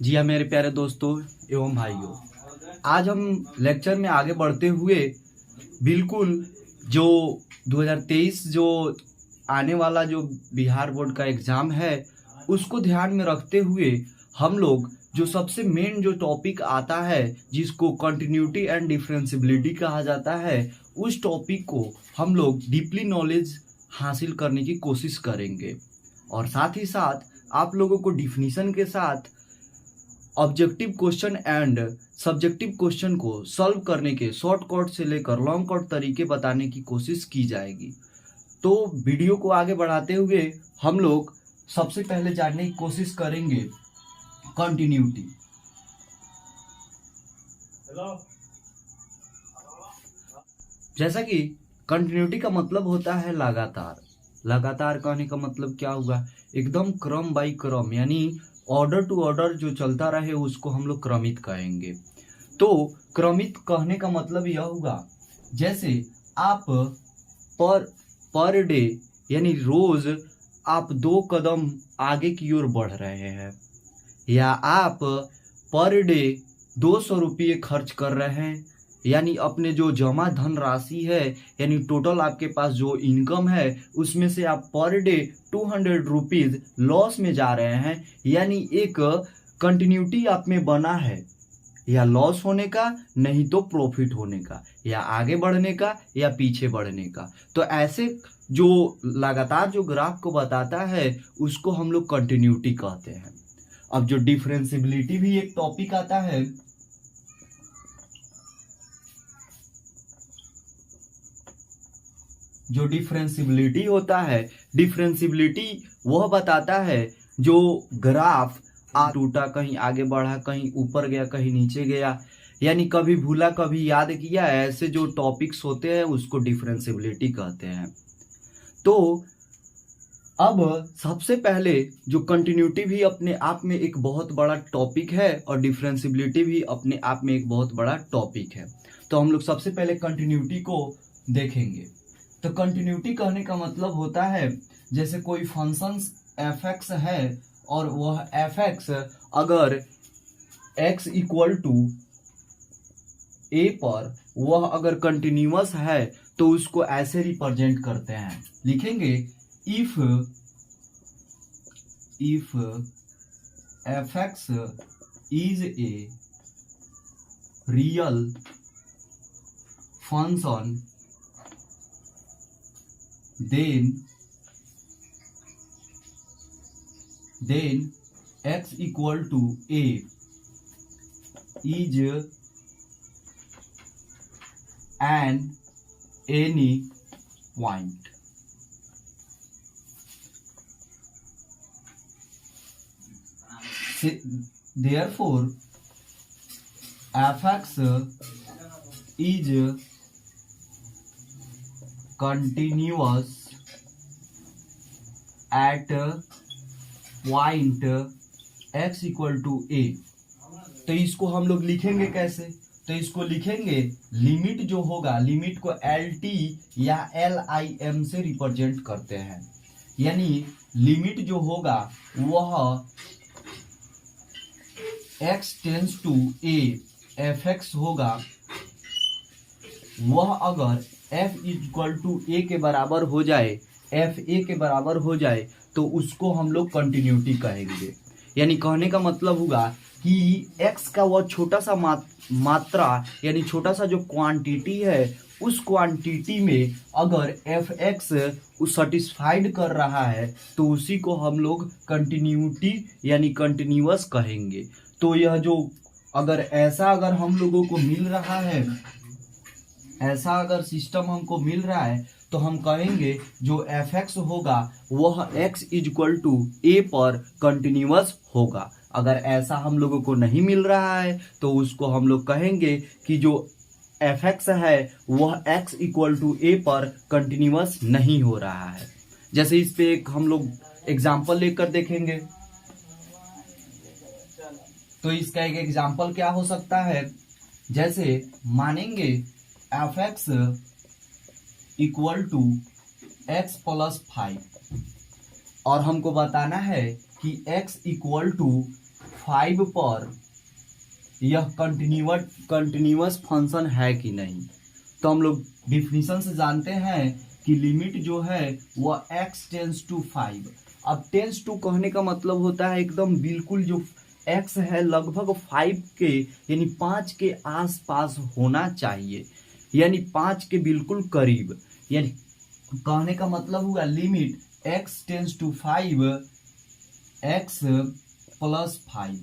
जी हाँ मेरे प्यारे दोस्तों एवं भाइयों, आज हम लेक्चर में आगे बढ़ते हुए बिल्कुल जो 2023 जो आने वाला जो बिहार बोर्ड का एग्ज़ाम है उसको ध्यान में रखते हुए हम लोग जो सबसे मेन जो टॉपिक आता है जिसको कंटिन्यूटी एंड डिफरेंशियबिलिटी कहा जाता है, उस टॉपिक को हम लोग डीपली नॉलेज हासिल करने की कोशिश करेंगे और साथ ही साथ आप लोगों को डिफिनीशन के साथ objective question and subjective question को सॉल्व करने के शॉर्ट कट से लेकर लॉन्ग कट तरीके बताने की कोशिश की जाएगी। तो वीडियो को आगे बढ़ाते हुए हम लोग सबसे पहले जानने की कोशिश करेंगे कंटिन्यूटी। जैसा कि कंटिन्यूटी का मतलब होता है लगातार। लगातार कहने का मतलब क्या हुआ, एकदम क्रम बाई क्रम, यानी ऑर्डर टू ऑर्डर जो चलता रहे उसको हम लोग क्रमित कहेंगे। तो क्रमित कहने का मतलब यह हुआ जैसे आप पर डे यानी रोज आप 2 कदम आगे की ओर बढ़ रहे हैं, या आप पर डे 200 रुपये खर्च कर रहे हैं, यानी अपने जो जमा धन राशि है यानी टोटल आपके पास जो इनकम है उसमें से आप पर डे 200 रुपीज़ लॉस में जा रहे हैं, यानी एक कंटिन्यूटी आप में बना है, या लॉस होने का नहीं तो प्रॉफिट होने का, या आगे बढ़ने का या पीछे बढ़ने का। तो ऐसे जो लगातार जो ग्राफ को बताता है उसको हम लोग कंटिन्यूटी कहते हैं। अब जो डिफरेंशियबिलिटी भी एक टॉपिक आता है, जो डिफरेंशियबिलिटी होता है, डिफरेंशियबिलिटी वह बताता है जो ग्राफ टूटा, कहीं आगे बढ़ा, कहीं ऊपर गया, कहीं नीचे गया, यानी कभी भूला कभी याद किया, ऐसे जो टॉपिक्स होते हैं उसको डिफरेंशियबिलिटी कहते हैं। तो अब सबसे पहले जो कंटिन्यूटी भी अपने आप में एक बहुत बड़ा टॉपिक है और डिफरेंशियबिलिटी भी अपने आप में एक बहुत बड़ा टॉपिक है। तो हम लोग सबसे पहले कंटिन्यूटी को देखेंगे। तो कंटिन्यूटी कहने का मतलब होता है जैसे कोई फंक्शन f(x) है और वह f(x) अगर x इक्वल टू a पर वह अगर कंटिन्यूअस है तो उसको ऐसे रिप्रेजेंट करते हैं, लिखेंगे if f(x) is a real function then x equal to a is an any point। Therefore f(x) is continuous at point x equal to a। तो इसको हम लोग लिखेंगे कैसे, तो इसको लिखेंगे लिमिट जो होगा, लिमिट को LT या LIM से रिप्रेजेंट करते हैं, यानी लिमिट जो होगा वह x tends to a f(x) होगा, वह अगर f इक्वल टू a के बराबर हो जाए, f a के बराबर हो जाए तो उसको हम लोग कंटिन्यूटी कहेंगे। यानी कहने का मतलब होगा कि x का वह छोटा सा मात्रा यानी छोटा सा जो क्वांटिटी है उस क्वांटिटी में अगर f(x) उस सेटिस्फाइड कर रहा है तो उसी को हम लोग कंटिन्यूटी यानी कंटिन्यूअस कहेंगे। तो यह जो अगर ऐसा अगर हम लोगों को मिल रहा है, ऐसा अगर सिस्टम हमको मिल रहा है तो हम कहेंगे जो f(x) होगा वह x इक्वल टू a पर कंटिन्यूअस होगा। अगर ऐसा हम लोगों को नहीं मिल रहा है तो उसको हम लोग कहेंगे कि जो f(x) है वह x इक्वल टू a पर कंटिन्यूअस नहीं हो रहा है। जैसे इस पे एक हम लोग एग्जाम्पल लेकर देखेंगे। तो इसका एक एग्जाम्पल क्या हो सकता है, जैसे मानेंगे f(x) equal to x plus 5 और हमको बताना है कि x इक्वल टू 5 पर यह कंटिन्यूअस फंक्शन है कि नहीं। तो हम लोग डिफिनीशन से जानते हैं कि लिमिट जो है वह x टेंस टू 5। अब टेंस टू कहने का मतलब होता है एकदम बिल्कुल जो x है लगभग 5 के यानी 5 के आसपास होना चाहिए, यानी 5 के बिल्कुल करीब। यानी कहने का मतलब हुआ limit x tends to 5 x plus 5,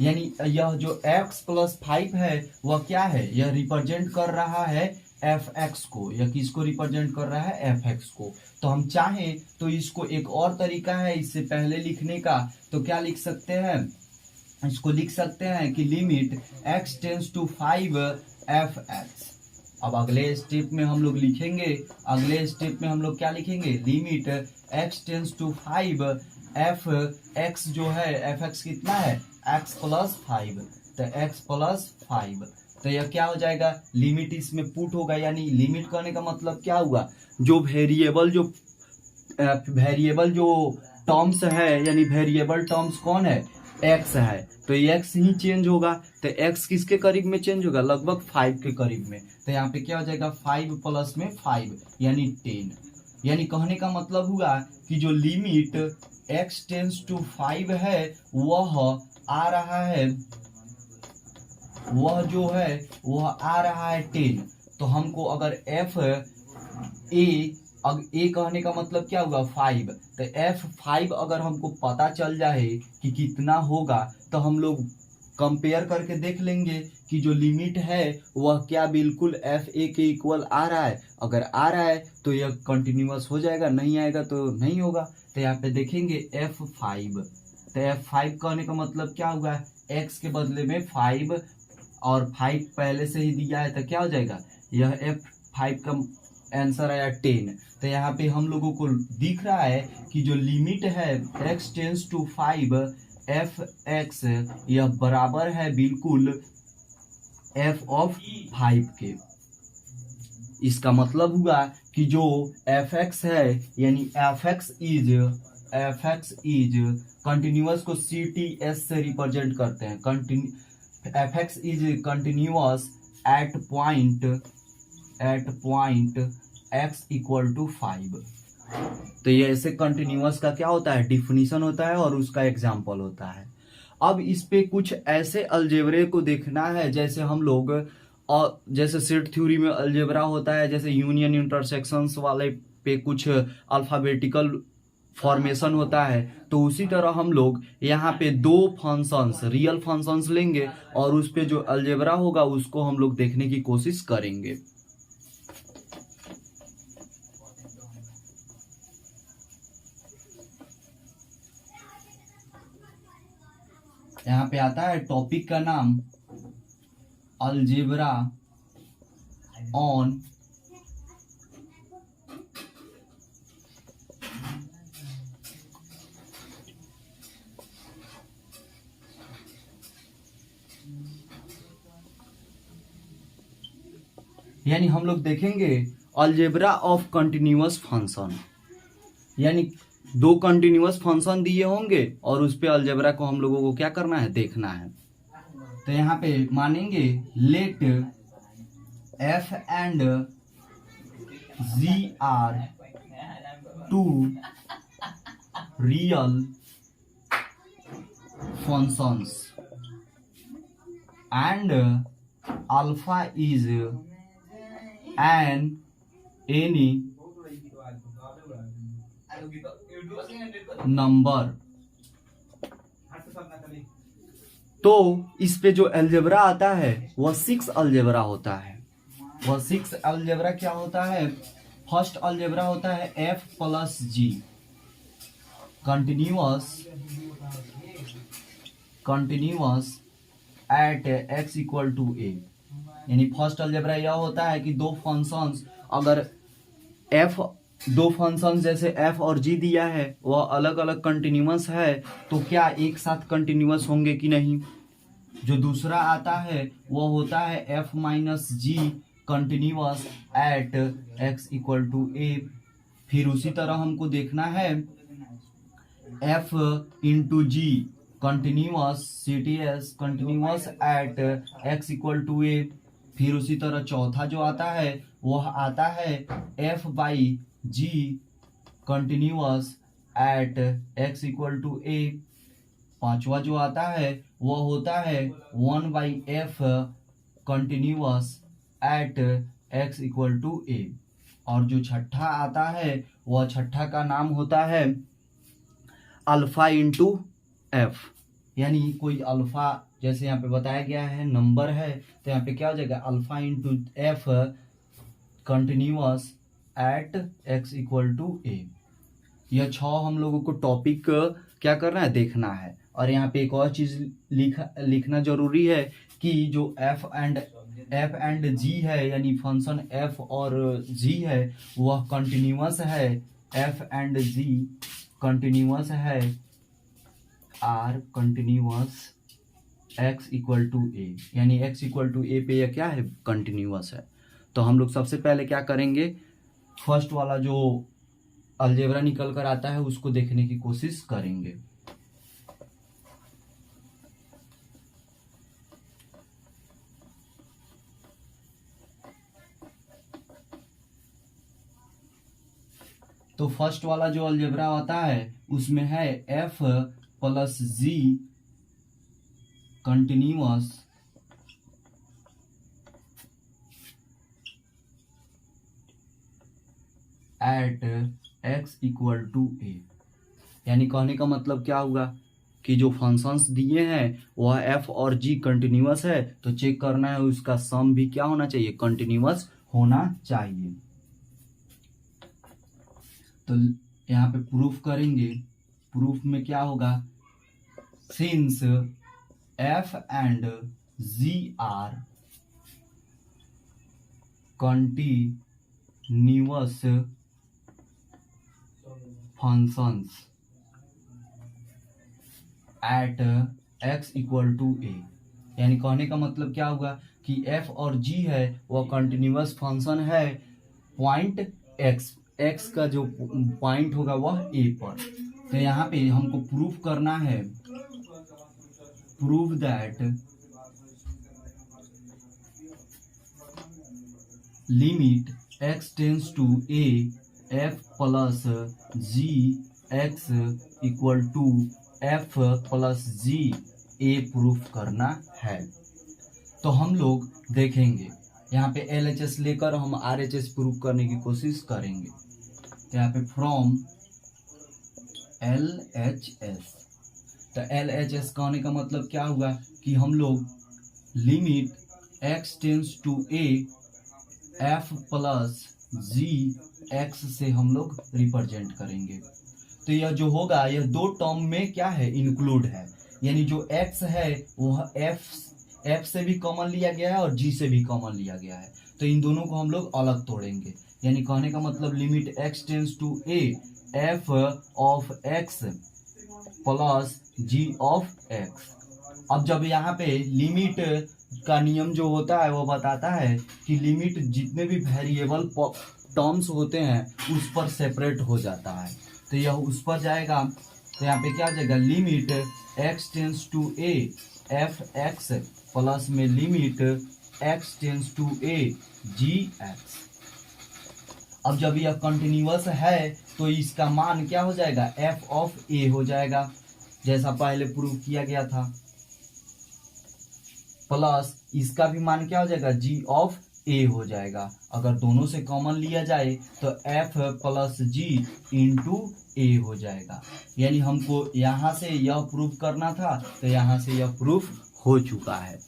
यानी यह जो x प्लस 5 है वह क्या है, यह रिप्रेजेंट कर रहा है fx को। यह किसको रिप्रेजेंट कर रहा है, fx को। तो हम चाहें तो इसको एक और तरीका है इससे पहले लिखने का, तो क्या लिख सकते हैं, इसको लिख सकते हैं कि limit x tends to 5 fx। अब अगले स्टेप में हम लोग लिखेंगे, अगले स्टेप में हम लोग क्या लिखेंगे, limit x tends to 5 fx जो है fx कितना है, x प्लस 5। तो x प्लस 5, तो यह क्या हो जाएगा, लिमिट इसमें पुट होगा। यानी लिमिट करने का मतलब क्या हुआ, जो वेरिएबल जो टर्म्स है, यानी वेरिएबल टर्म्स कौन है, x है, तो x ही चेंज होगा। तो x किसके करीब में चेंज होगा, लगभग 5 के करीब में। तो यहाँ पे क्या हो जाएगा, 5 प्लस में 5 यानी 10। यानी कहने का मतलब हुआ कि जो लिमिट x टेंस टू 5 है वह आ रहा है, वह जो है वह आ रहा है 10। तो हमको अगर ए कहने का मतलब क्या होगा 5, तो f5 अगर हमको पता चल जाए कि कितना होगा तो हम लोग कंपेयर करके देख लेंगे कि जो लिमिट है वह क्या बिल्कुल fa के इक्वल आ रहा है। अगर आ रहा है तो यह कंटिन्यूअस हो जाएगा, नहीं आएगा तो नहीं होगा। तो यहाँ पे देखेंगे f5, तो f5 कहने का मतलब क्या होगा, x के बदले में 5 और 5 पहले से ही दिया है, तो क्या हो जाएगा, यह f5 का आंसर आया 10। तो यहाँ पे हम लोगों को दिख रहा है कि जो लिमिट है x टेंस टू 5 fx यह बराबर है बिल्कुल f ऑफ 5 के। इसका मतलब हुआ कि जो fx है यानी fx इज कंटिन्यूअस को CTS से रिप्रेजेंट करते हैं। fx is continuous at point x equal to 5। तो ये ऐसे कंटिन्यूअस का क्या होता है, डिफिनीशन होता है और उसका एग्जाम्पल होता है। अब इस पे कुछ ऐसे अलजेब्रे को देखना है, जैसे हम लोग और जैसे सेट थ्योरी में अलजेब्रा होता है, जैसे यूनियन इंटरसेक्शंस वाले पे कुछ अल्फाबेटिकल फॉर्मेशन होता है, तो उसी तरह हम लोग यहाँ पे दो फंक्शंस रियल फंक्शंस लेंगे और उस पे जो अलजेब्रा होगा उसको हम लोग देखने की कोशिश करेंगे। यहाँ पे आता है टॉपिक का नाम अलजेब्रा ऑन यानी हम लोग देखेंगे अलजेब्रा ऑफ कंटिन्यूअस फंक्शन, यानी दो कंटिन्यूअस फंक्शन दिए होंगे और उस पे अलजेब्रा को हम लोगों को क्या करना है, देखना है। तो यहाँ पे मानेंगे let f and g are two real functions and alpha is an any number. तो इस पे जो अलजेब्रा आता है वह 6 अलजेब्रा होता है। वह 6 अलजेब्रा क्या होता है, फर्स्ट अलजेब्रा होता है f plus G continuous at x equal to a। यानी फर्स्ट अलजेब्रा यह होता है कि दो फंक्शंस अगर दो फंक्शन जैसे f और g दिया है वह अलग अलग कंटिन्यूअस है तो क्या एक साथ कंटिन्यूअस होंगे कि नहीं। जो दूसरा आता है वह होता है f minus g continuous at x equal to a। फिर उसी तरह हमको देखना है f into ji continuous CTS continuous at x equal to a. फिर उसी तरह चौथा जो आता है वह आता है F/g continuous at x equal to a. पांचवा जो आता है वह होता है 1/f continuous at x equal to a. और जो छठा आता है वह छठा का नाम होता है अल्फा इंटू एफ। यानी कोई अल्फा, जैसे यहाँ पे बताया गया है नंबर है, तो यहाँ पे क्या हो जाएगा alpha into f continuous at x equal to a. यह 6 हम लोगों को टॉपिक क्या करना है, देखना है। और यहाँ पे एक और चीज लिखना जरूरी है कि जो f एंड g है, यानी फंक्शन f और g है वह कंटिन्यूअस है। f एंड g कंटिन्यूअस है are continuous x equal to ए, यानी x इक्वल टू ए पे यह क्या है, कंटिन्यूअस है। तो हम लोग सबसे पहले क्या करेंगे, फर्स्ट वाला जो अलजेब्रा निकल कर आता है उसको देखने की कोशिश करेंगे। तो फर्स्ट वाला जो अलजेब्रा होता है उसमें है f plus g continuous at x equal to ए। यानी कहने का मतलब क्या हुआ कि जो फंक्शंस दिए हैं वह f और g कंटिन्यूअस है, तो चेक करना है उसका सम भी क्या होना चाहिए, कंटिन्यूअस होना चाहिए। तो यहाँ पे प्रूफ करेंगे। प्रूफ में क्या होगा, since f and g are continuous functions at x equal to ए। यानी कहने का मतलब क्या होगा कि f और g है वह कंटिन्यूअस फंक्शन है पॉइंट x का जो पॉइंट होगा वह a पर। तो यहाँ पे हमको प्रूफ करना है, prove that limit x tends to a f plus g x equal to f plus g a proof करना है। तो हम लोग देखेंगे यहाँ पे LHS लेकर हम RHS प्रूफ करने की कोशिश करेंगे। तो यहाँ पे फ्रॉम LHS, तो LHS कहने का मतलब क्या हुआ कि हम लोग limit x tends to a f plus g x से हम लोग रिप्रेजेंट करेंगे। तो यह जो होगा यह दो टर्म में क्या है, इंक्लूड है। यानी जो x है वह f से भी कॉमन लिया गया है और g से भी कॉमन लिया गया है, तो इन दोनों को हम लोग अलग तोड़ेंगे। यानी कहने का मतलब limit x tends to a f of x plus g of x। अब जब यहाँ पे लिमिट का नियम जो होता है वो बताता है कि लिमिट जितने भी वेरिएबल टर्म्स होते हैं उस पर सेपरेट हो जाता है, तो यह उस पर जाएगा। तो यहाँ पे क्या जाएगा, limit x tends to a f x plus में limit x tends to a g x। अब जब यह कंटिन्यूअस है तो इसका मान क्या हो जाएगा, f ऑफ a हो जाएगा, जैसा पहले प्रूव किया गया था। प्लस इसका भी मान क्या हो जाएगा, g ऑफ a हो जाएगा। अगर दोनों से कॉमन लिया जाए तो f plus g into a हो जाएगा। यानी हमको यहाँ से यह प्रूफ करना था, तो यहाँ से यह प्रूफ हो चुका है।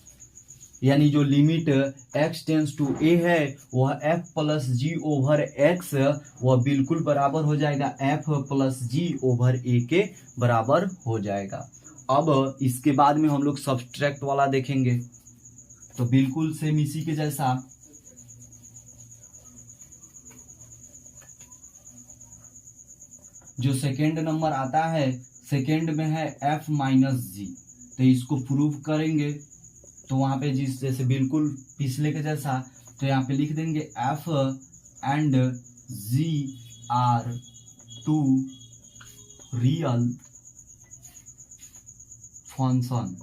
यानी जो limit x tends to a है वह f plus g over x वह बिल्कुल बराबर हो जाएगा f plus g over a के बराबर हो जाएगा। अब इसके बाद में हम लोग सब्सट्रैक्ट वाला देखेंगे, तो बिल्कुल सेम इसी के जैसा। जो सेकेंड नंबर आता है, सेकेंड में है f माइनस g, तो इसको प्रूव करेंगे। तो वहां पे जिस जैसे बिल्कुल पिछले के जैसा, तो यहाँ पे लिख देंगे f and g are two real functions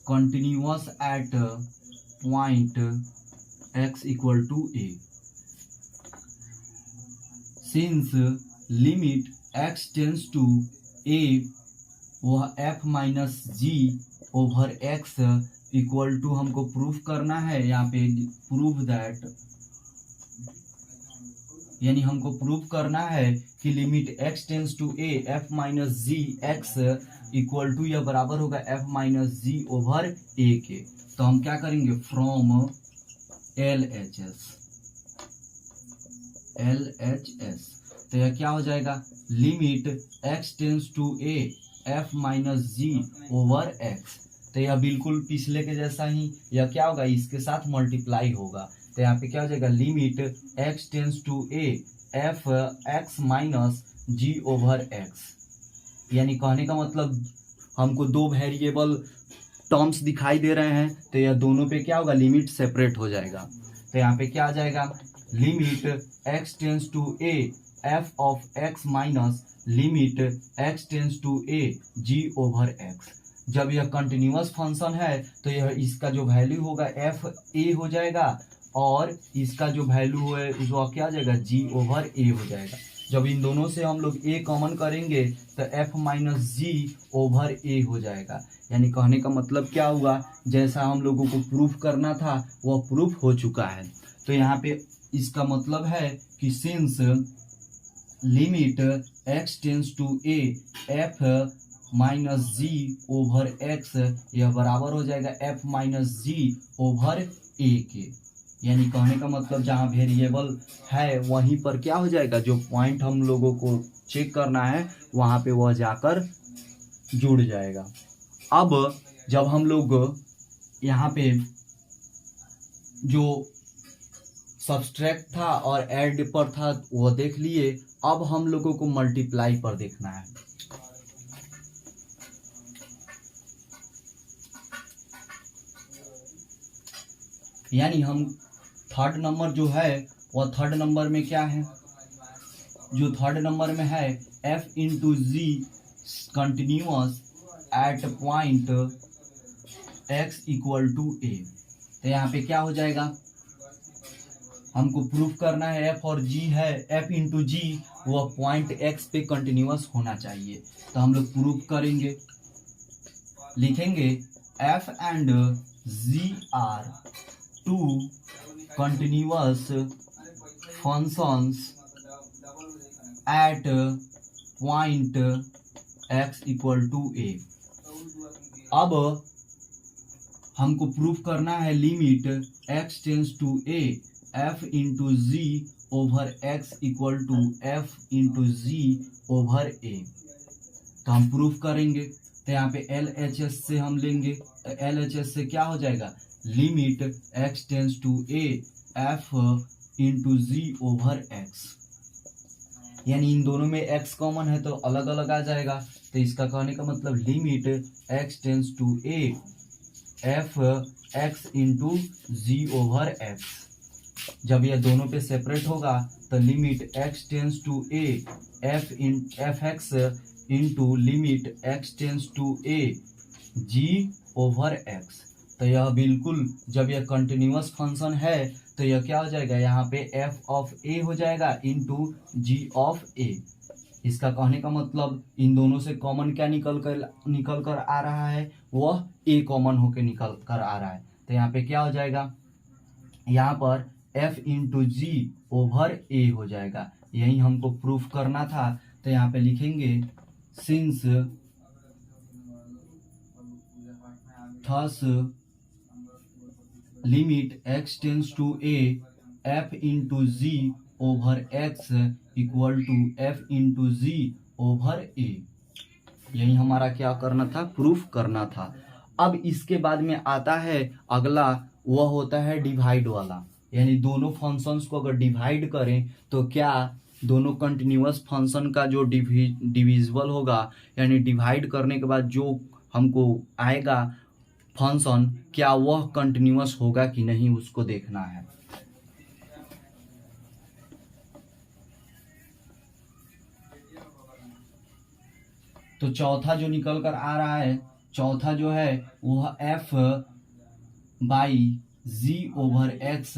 continuous at point x equal to a, since limit x tends to a वह f minus G over X equal to हमको प्रूफ करना है यहाँ पे प्रूव दैट, यानी हमको प्रूफ करना है कि limit x tends to A f minus G X equal to यह बराबर होगा f minus G over A के। तो हम क्या करेंगे फ्रॉम LHS तो यह क्या हो जाएगा limit x tends to A f minus G over X. तो यह बिल्कुल पिछले के जैसा ही, यह क्या होगा इसके साथ मल्टीप्लाई होगा। तो यहाँ पे क्या हो जाएगा limit x tends to A f x minus G over X, यानी कहने का मतलब हमको दो वेरिएबल टर्म्स दिखाई दे रहे हैं तो यह दोनों पे क्या होगा लिमिट सेपरेट हो जाएगा। तो यहाँ पे क्या आ जाएगा limit x tends to A f of x minus limit x tends to A ji over X. जब यह कंटिन्यूअस फंक्शन है तो यह इसका जो वैल्यू होगा f a हो जाएगा और इसका जो वैल्यू है वह क्या आ जाएगा g ओवर a हो जाएगा। जब इन दोनों से हम लोग a कॉमन करेंगे तो f minus G over a हो जाएगा। यानी कहने का मतलब क्या हुआ जैसा हम लोगों को प्रूफ करना था वह प्रूफ हो चुका है। तो यहाँ पे इसका मतलब है कि since limit x tends to A f minus G over X यह बराबर हो जाएगा f minus G over A के। यानी कहने का मतलब जहाँ वेरिएबल है वहीं पर क्या हो जाएगा जो पॉइंट हम लोगों को चेक करना है वहाँ पे वह जाकर जुड़ जाएगा। अब जब हम लोग यहाँ पे जो सब्सट्रैक्ट था और ऐड पर था वो देख लिए, अब हम लोगों को मल्टीप्लाई पर देखना है। यानी हम थर्ड नंबर जो है वह थर्ड नंबर में क्या है, जो थर्ड नंबर में है f into ji continuous at point x equal to a। तो यहाँ पे क्या हो जाएगा हमको प्रूफ करना है f और g है, f इंटू जी वह पॉइंट x पे कंटिन्यूअस होना चाहिए। तो हम लोग प्रूफ करेंगे, लिखेंगे f and g are two continuous functions at point x equal to a। अब हमको प्रूफ करना है limit x tends to a f into G over X equal to f into G over a। तो हम proof करेंगे तो यहाँ पे LHS से हम लेंगे, LHS से क्या हो जाएगा limit x tends to a f into G over x। यानी इन दोनों में x कॉमन है तो अलग अलग आ जाएगा। तो इसका कहने का मतलब limit x tends to a f x into G over x। जब यह दोनों पे सेपरेट होगा तो limit x tends to a f x into limit x tends to a g over x। तो यह बिल्कुल जब यह कंटिन्यूअस फंक्शन है तो यह क्या हो जाएगा यहाँ पे f ऑफ a हो जाएगा इंटू g ऑफ a। इसका कहने का मतलब इन दोनों से कॉमन क्या निकल कर आ रहा है वह a कॉमन होके निकल कर आ रहा है। तो यहाँ पे क्या हो जाएगा यहाँ पर f into G over a हो जाएगा। यही हमको प्रूफ करना था। तो यहाँ पे लिखेंगे since thus limit x tends to a f into G over x equal to f into G over a। यही हमारा क्या करना था प्रूफ करना था। अब इसके बाद में आता है अगला, वह होता है डिवाइड वाला। यानी दोनों फंक्शंस को अगर डिवाइड करें तो क्या दोनों कंटिन्यूअस फंक्शन का जो डिविजिबल होगा, यानी डिवाइड करने के बाद जो हमको आएगा फंक्शन क्या वह कंटिन्यूअस होगा कि नहीं उसको देखना है। तो चौथा जो निकल कर आ रहा है, चौथा जो है वह f by ji over x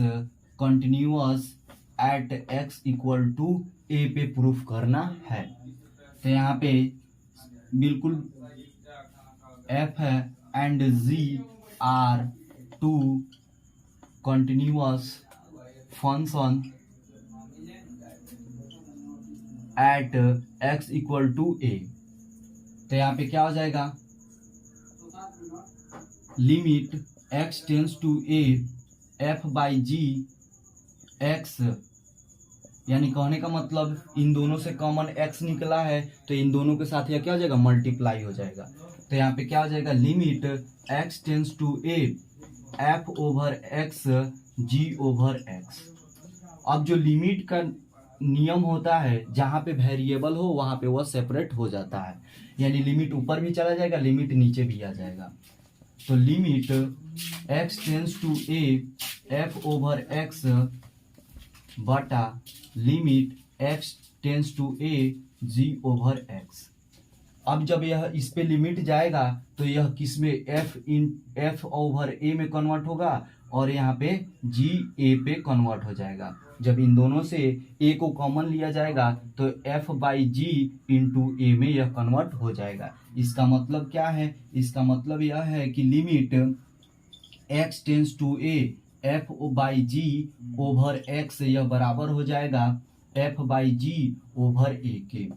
continuous at x equal to a पे प्रूफ करना है। तो यहाँ पे बिल्कुल एफ है and g are two continuous function at x equal to a. तो यहाँ पे क्या हो जाएगा, limit x tends to A F by g x, यानी कहने का मतलब इन दोनों से कॉमन एक्स निकला है तो इन दोनों के साथ यह क्या हो जाएगा, मल्टीप्लाई हो जाएगा। तो यहाँ पे क्या हो जाएगा, limit x tends to A F over X G over x. अब जो लिमिट का नियम होता है, जहाँ पे वेरिएबल हो वहाँ पे वह सेपरेट हो जाता है, यानी लिमिट ऊपर भी चला जाएगा, लिमिट नीचे भी आ जाएगा। तो limit x tends to A F over x बटा limit x tends to A ji over x. अब जब यह इस पे लिमिट जाएगा तो यह किस में, एफ ओवर ए में कन्वर्ट होगा और यहाँ पे जी ए पे कन्वर्ट हो जाएगा। जब इन दोनों से ए को कॉमन लिया जाएगा तो एफ बाई जी इंटू ए में यह कन्वर्ट हो जाएगा। इसका मतलब क्या है, इसका मतलब यह है कि limit x tends to A F by ji over X यह बराबर हो जाएगा F by ji over A के।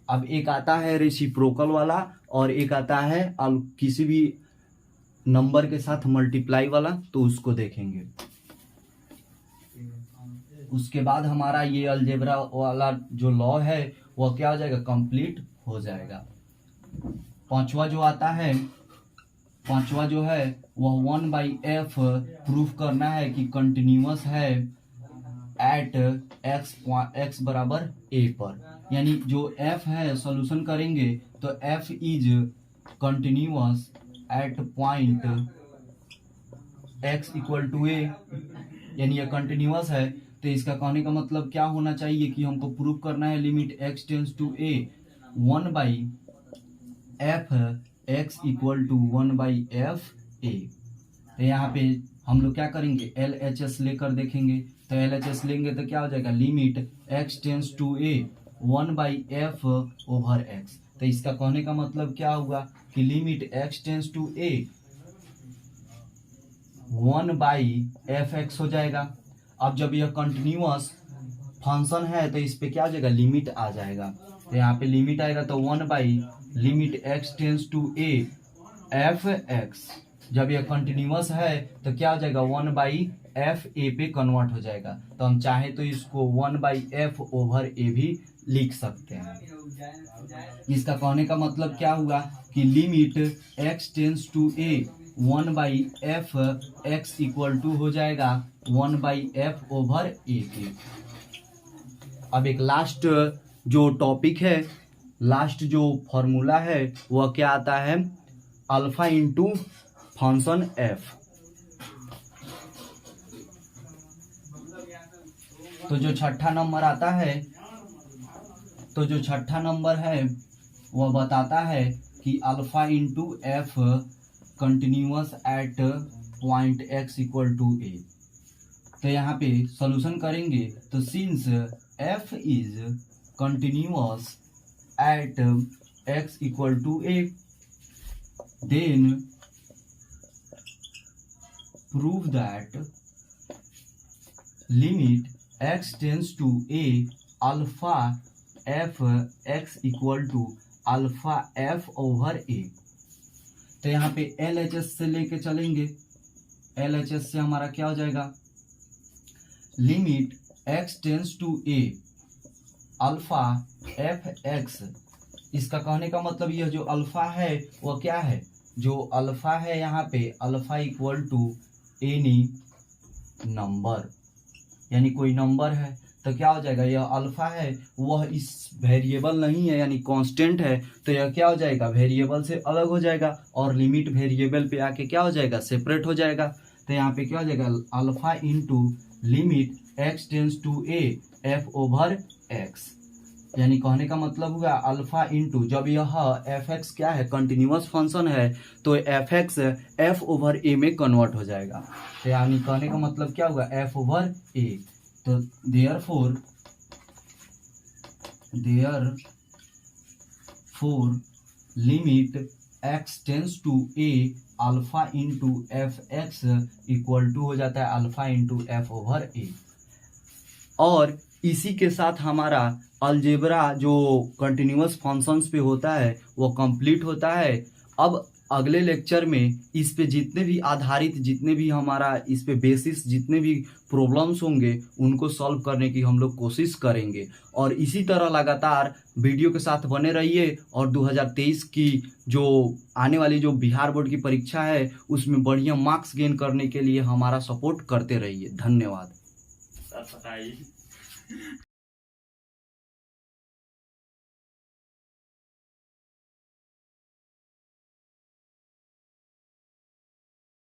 अब एक आता है रेसिप्रोकल वाला और एक आता है किसी भी नंबर के साथ मल्टीप्लाई वाला, तो उसको देखेंगे। उसके बाद हमारा ये अलजेब्रा वाला जो लॉ है वह क्या हो जाएगा, कंप्लीट हो जाएगा। पांचवा जो आता है, पांचवा जो है वह 1/f प्रूफ करना है कि कंटिन्यूअस है एट एक्स बराबर ए पर, यानी जो f है सॉल्यूशन करेंगे तो f is continuous at point x equal to ए, यानी यह कंटिन्यूअस है। तो इसका कहने का मतलब क्या होना चाहिए कि हमको प्रूफ करना है limit x tends to A 1/f x equal to 1/f A. तो यहाँ पे हम लोग क्या करेंगे, LHS लेकर देखेंगे। तो LHS लेंगे तो क्या हो जाएगा, limit x tends to A 1/f over x। तो इसका कहने का मतलब क्या हुआ कि limit x tends to A 1/fx हो जाएगा। अब जब यह कंटिन्यूअस फंक्शन है तो इस पे क्या हो जाएगा, लिमिट आ जाएगा। तो यहाँ पे लिमिट आएगा तो 1/लिमिट x tends to A F X. जब यह कंटिन्यूअस है तो क्या हो जाएगा, 1/f ए पे कन्वर्ट हो जाएगा। तो हम चाहे तो इसको 1/f ओवर ए भी लिख सकते हैं। इसका कहने का मतलब क्या हुआ कि limit x tends to A 1/f x equal to हो जाएगा 1/f ओवर ए के। अब एक लास्ट जो टॉपिक है, लास्ट जो फॉर्मूला है वह क्या आता है, अल्फा इंटू फंक्शन f। तो जो छठा नंबर आता है, तो जो छठा नंबर है वह बताता है कि alpha into f continuous at point x equal to a. तो यहाँ पे सॉल्यूशन करेंगे तो since f is continuous at x equal to a, then prove that limit x tends to A alpha f x equal to alpha f over ए। तो यहाँ पे LHS से लेके चलेंगे, LHS से हमारा क्या हो जाएगा, limit x tends to A alpha F X. इसका कहने का मतलब यह जो अल्फा है वह क्या है, जो अल्फा है यहाँ पे alpha equal to any number, यानी कोई नंबर है। तो क्या हो जाएगा, यह अल्फा है वह इस वेरिएबल नहीं है यानी कांस्टेंट है, तो यह क्या हो जाएगा, वेरिएबल से अलग हो जाएगा और लिमिट वेरिएबल पे आके क्या हो जाएगा, सेपरेट हो जाएगा। तो यहाँ पे क्या हो जाएगा, alpha into limit x tends to A F over X. यानी कहने का मतलब हुआ अल्फा इंटू, जब यह एफ एक्स क्या है, कंटिन्यूअस फंक्शन है, तो एफ एक्स एफ ओवर ए में कन्वर्ट हो जाएगा। तो यानी कहने का मतलब क्या हुआ, एफ ओवर ए। तो therefore limit x tends to A alpha into F X equal to हो जाता है alpha into F over A. और इसी के साथ हमारा अलजेब्रा जो कंटिन्यूअस फंक्शंस पे होता है वो कंप्लीट होता है। अब अगले लेक्चर में इस पे जितने भी आधारित, जितने भी हमारा इस पे बेसिस जितने भी प्रॉब्लम्स होंगे उनको सॉल्व करने की हम लोग कोशिश करेंगे। और इसी तरह लगातार वीडियो के साथ बने रहिए और 2023 की जो आने वाली जो बिहार बोर्ड की परीक्षा है उसमें बढ़िया मार्क्स गेन करने के लिए हमारा सपोर्ट करते रहिए। धन्यवाद।